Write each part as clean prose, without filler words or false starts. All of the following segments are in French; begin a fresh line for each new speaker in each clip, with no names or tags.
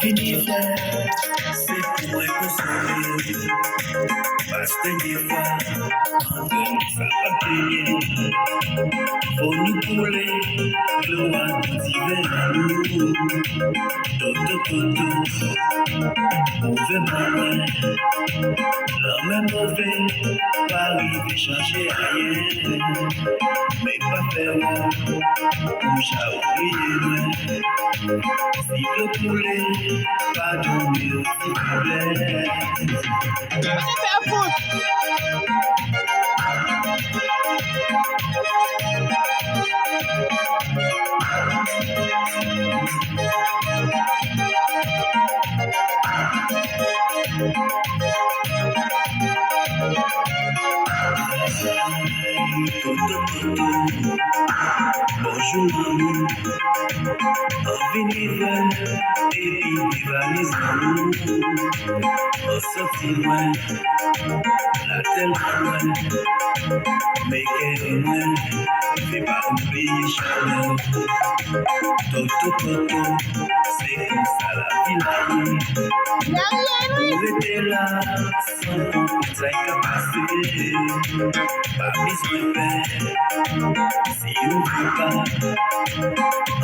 Fini faire, c'est pour consoler. Basta des fois, ça va payer. Faut nous couler, l'eau a d'hiver à nous. Toto, mauvais mauvais, la même mauvais, pas arriver changer rien. Mais pas faire ou j'ai oublié. Si le poulet, pas dormir, s'il vous plaît. Bonjour, venez et puis viva les amours. On sortit loin, la telle loin, mais qu'elle loin, fais pas oublier Chanel. Toto, c'est comme ça la vie. Vous étiez là, sans compter capacité. Pas besoin de faire, si on ne veut pas.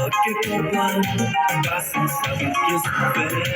Ok, comprendre, pas sans savoir bien se faire.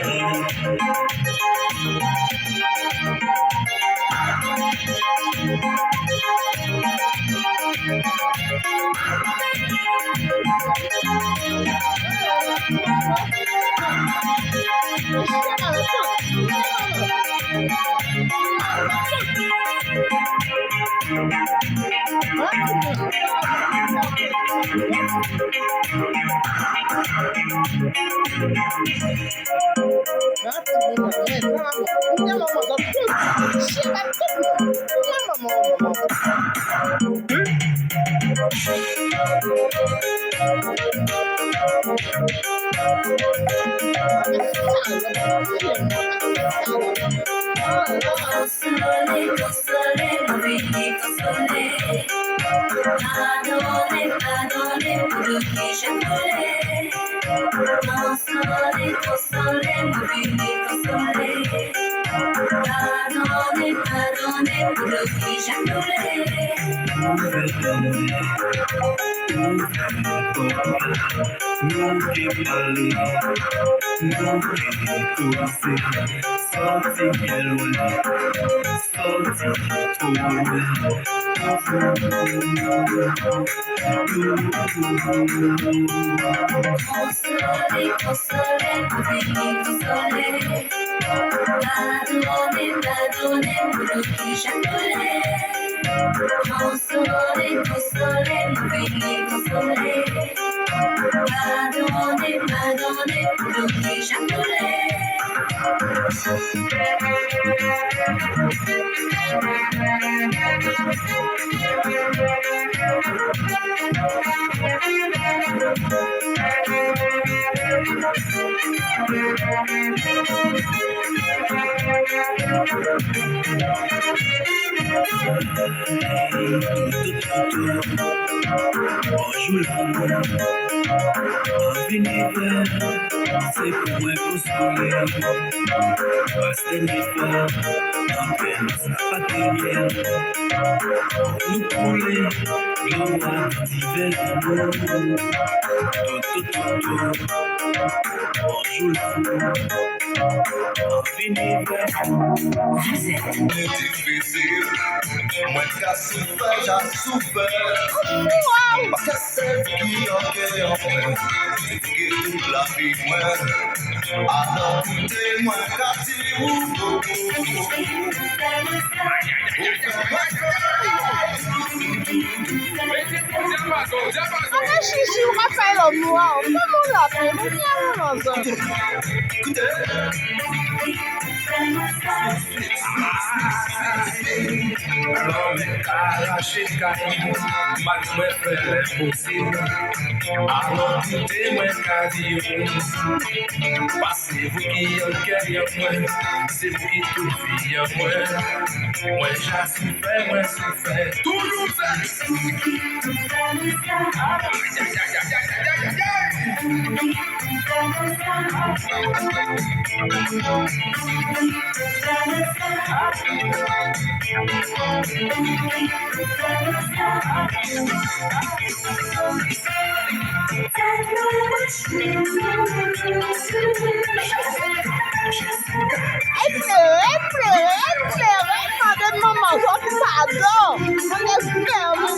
Bonjour l'amour, venez faire, c'est pour me consoler. Basta des fois, entraîne ça pas derrière. Nous couler, l'eau a d'hiver à nous. Toto, bonjour l'amour, venez faire.
C'est difficile, moi qu'à souffrir, j'ai souffert. Parce que c'est qui en cœur, c'est qui toute la vie, moi. Alors écoutez-moi, qu'à dire ou
Chichi, on va faire le noir. Comment l'appeler?
arraché caille, mal moi faire l'impossible. Alors écoutez moi qu'a dit, c'est vous qui en cœur moi, c'est vous qui tout vie en moi. Moi j'ai souffert, moi souffert, toujours ça.
Elle pleurait pendant le moment, je pardon. On est fermé.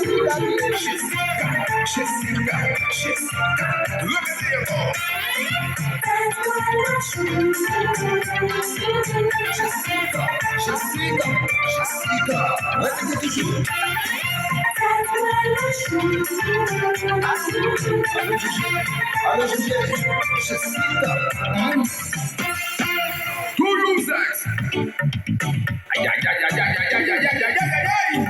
Jessica, repétez encore. Jessica, répétez toujours. Allô, Jessica. Toulouse. Aïe, aïe, aïe, aïe, aïe, aïe, aïe, aïe, aïe, aïe, aïe.